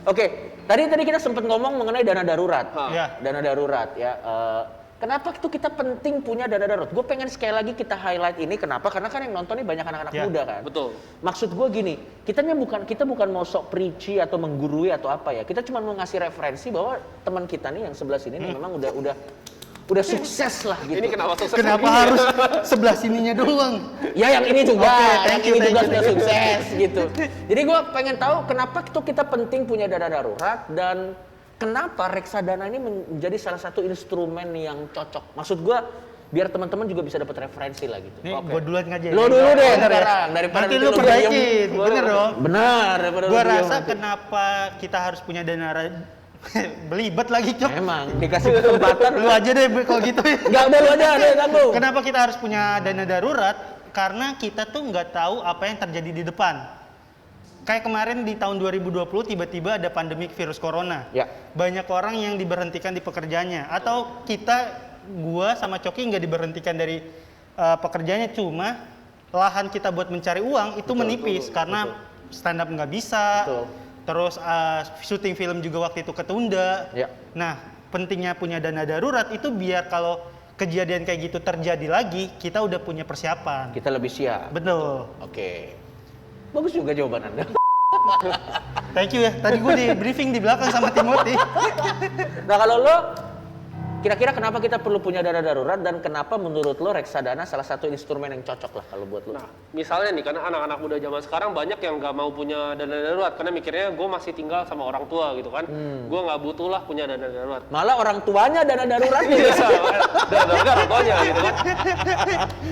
Oke, tadi kita sempat ngomong mengenai dana darurat. Iya. Dana darurat ya. Kenapa itu kita penting punya dana darurat? Gue pengen sekali lagi kita highlight ini. Kenapa? Karena kan yang nonton ini banyak anak-anak muda kan. Betul. Maksud gue gini, kita bukan mau sok preachy atau menggurui atau apa ya. Kita cuma mau ngasih referensi bahwa teman kita nih yang sebelah sini nih memang udah sukses lah gitu. Ini kenapa sukses? Kenapa harus sebelah sininya doang? Ya yang ini juga, Thank yang you, ini juga thank you. sudah sukses gitu. Jadi gue pengen tahu kenapa itu kita penting punya dana darurat dan kenapa reksadana ini menjadi salah satu instrumen yang cocok. Maksud gue biar teman-teman juga bisa dapat referensi lah gitu. Nih, gua duluan aja. Lo dulu deh Bener ya? sekarang daripada Nanti nanti lu lu perbaikin, diem. bener dong. Benar daripada Gua lu diem rasa nanti. kenapa kita harus punya dana belibet lagi, Cok. Emang dikasih kesempatan Lu aja deh kalau gitu ya. Enggak udah lu aja deh tanggung. Kenapa kita harus punya dana darurat? Karena kita tuh nggak tahu apa yang terjadi di depan. Kayak kemarin di tahun 2020 tiba-tiba ada pandemi virus corona. Ya. Banyak orang yang diberhentikan di pekerjaannya. Atau gua sama Coki nggak diberhentikan dari pekerjaannya, cuma lahan kita buat mencari uang itu menipis karena stand up nggak bisa. Betul. Terus syuting film juga waktu itu ketunda. Ya. Nah, pentingnya punya dana darurat itu biar kalau kejadian kayak gitu terjadi lagi, kita udah punya persiapan. Kita lebih siap. Betul. Oke. Bagus juga jawaban Anda. Thank you ya. Tadi gue di briefing di belakang sama Timothy. Nah, kalau lo kira-kira kenapa kita perlu punya dana darurat dan kenapa menurut lo reksadana salah satu instrumen yang cocok lah kalau buat lo? Nah, misalnya nih, karena anak-anak muda zaman sekarang banyak yang nggak mau punya dana darurat karena mikirnya gue masih tinggal sama orang tua gitu kan, gue nggak butuh lah punya dana darurat. Malah orang tuanya dana darurat nih. Dana darurat orang tuanya gitu kan.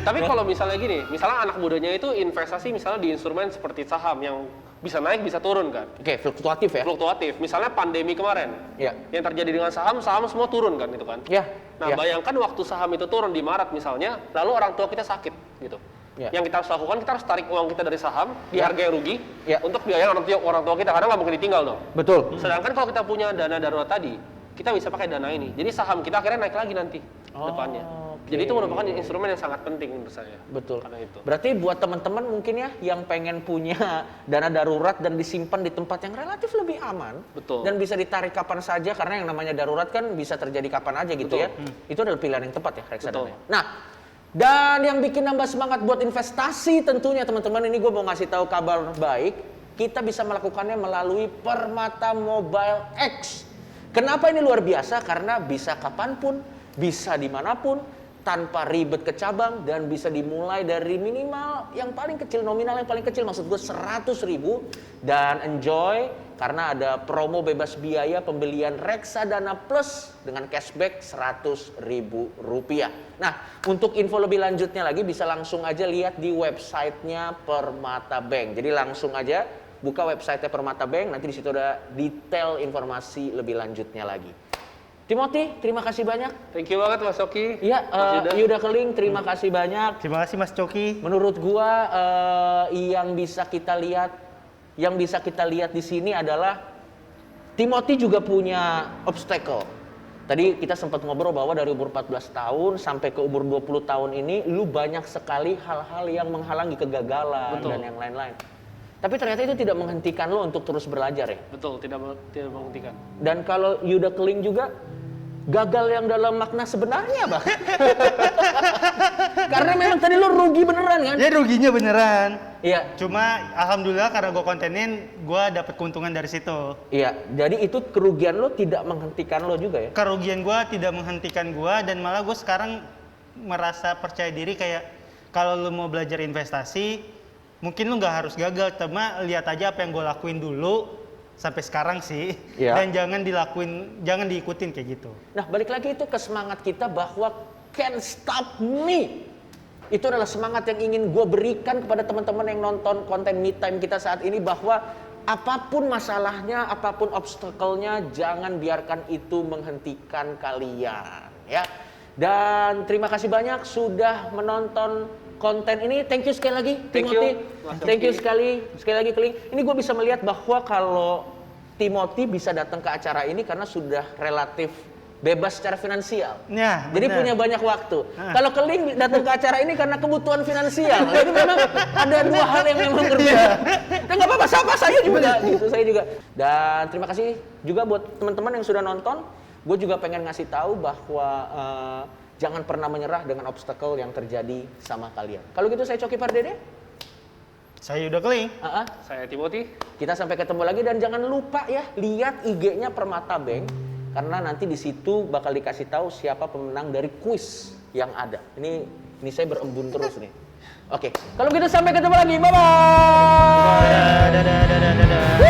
Tapi kalau misalnya gini, misalnya anak mudanya itu investasi misalnya di instrumen seperti saham yang bisa naik bisa turun kan. Oke, fluktuatif ya. Fluktuatif. Misalnya pandemi kemarin, Iya. yang terjadi dengan saham semua turun kan gitu kan. Ya. Nah, ya. bayangkan waktu saham itu turun di Maret misalnya, lalu orang tua kita sakit gitu. Ya. Yang kita harus lakukan, kita harus tarik uang kita dari saham di Ya. harga yang rugi Ya. untuk biaya orang tua kita, karena nggak mungkin ditinggal dong. Betul. Sedangkan kalau kita punya dana darurat tadi, kita bisa pakai dana ini. Jadi saham kita akhirnya naik lagi nanti depannya. oke. Jadi itu merupakan instrumen yang sangat penting menurut saya. Betul. Karena itu. Berarti buat teman-teman mungkin ya yang pengen punya dana darurat dan disimpan di tempat yang relatif lebih aman. Betul. Dan bisa ditarik kapan saja karena yang namanya darurat kan bisa terjadi kapan aja gitu Betul. ya. Itu adalah pilihan yang tepat ya reksadana. Betul. Nah, dan yang bikin nambah semangat buat investasi tentunya teman-teman, ini gue mau ngasih tahu kabar baik. Kita bisa melakukannya melalui Permata Mobile X. Kenapa ini luar biasa? Karena bisa kapanpun, bisa dimanapun, tanpa ribet ke cabang, dan bisa dimulai dari minimal yang paling kecil, nominal yang paling kecil, maksud gue 100.000, dan enjoy karena ada promo bebas biaya pembelian reksadana plus dengan cashback Rp100.000. Nah, untuk info lebih lanjutnya lagi bisa langsung aja lihat di websitenya Permata Bank. Jadi langsung aja buka website Permata Bank, nanti di situ ada detail informasi lebih lanjutnya lagi. Timothy, terima kasih banyak. Thank you banget Mas Oki. Iya, Mas Yuda Keling, terima kasih banyak. Terima kasih Mas Coki. Menurut gua yang bisa kita lihat di sini adalah Timothy juga punya obstacle. Tadi kita sempat ngobrol bahwa dari umur 14 tahun sampai ke umur 20 tahun ini lu banyak sekali hal-hal yang menghalangi kegagalan. Betul. Dan yang lain-lain. Tapi ternyata itu tidak menghentikan lo untuk terus belajar ya. Betul, tidak menghentikan. Dan kalau Yuda Keling juga gagal yang dalam makna sebenarnya bang. Karena memang tadi lo rugi beneran kan? Ya ruginya beneran. Iya. Cuma alhamdulillah karena gue kontenin, gue dapet keuntungan dari situ. Iya. Jadi itu kerugian lo tidak menghentikan lo juga ya? Kerugian gue tidak menghentikan gue, dan malah gue sekarang merasa percaya diri kayak kalau lo mau belajar investasi, mungkin lo nggak harus gagal, cuma lihat aja apa yang gue lakuin dulu sampai sekarang sih. Iya. Dan jangan diikutin kayak gitu. Nah balik lagi itu ke semangat kita bahwa can't stop me. Itu adalah semangat yang ingin gue berikan kepada teman-teman yang nonton konten Me Time kita saat ini, bahwa apapun masalahnya, apapun obstacle-nya, jangan biarkan itu menghentikan kalian ya. Dan terima kasih banyak sudah menonton konten ini. Thank you sekali lagi Timothy. Thank you sekali lagi Keling. Ini gue bisa melihat bahwa kalau Timothy bisa datang ke acara ini karena sudah relatif bebas secara finansial. Ya, Jadi benar. punya banyak waktu. Kalau ke Link datang ke acara ini karena kebutuhan finansial. Jadi memang ada dua hal yang memang berbeda. Dan nggak apa-apa, sama saya juga gitu, saya juga. Dan terima kasih juga buat teman-teman yang sudah nonton. Gue juga pengen ngasih tahu bahwa jangan pernah menyerah dengan obstacle yang terjadi sama kalian. Kalau gitu saya Coki Pardede. Saya udah keling. Saya Timothy. Kita sampai ketemu lagi dan jangan lupa ya lihat IG-nya Permata Bank karena nanti di situ bakal dikasih tahu siapa pemenang dari kuis yang ada. Ini saya berembun terus nih. Oke, kalau gitu sampai ketemu lagi. Bye bye. Dadah.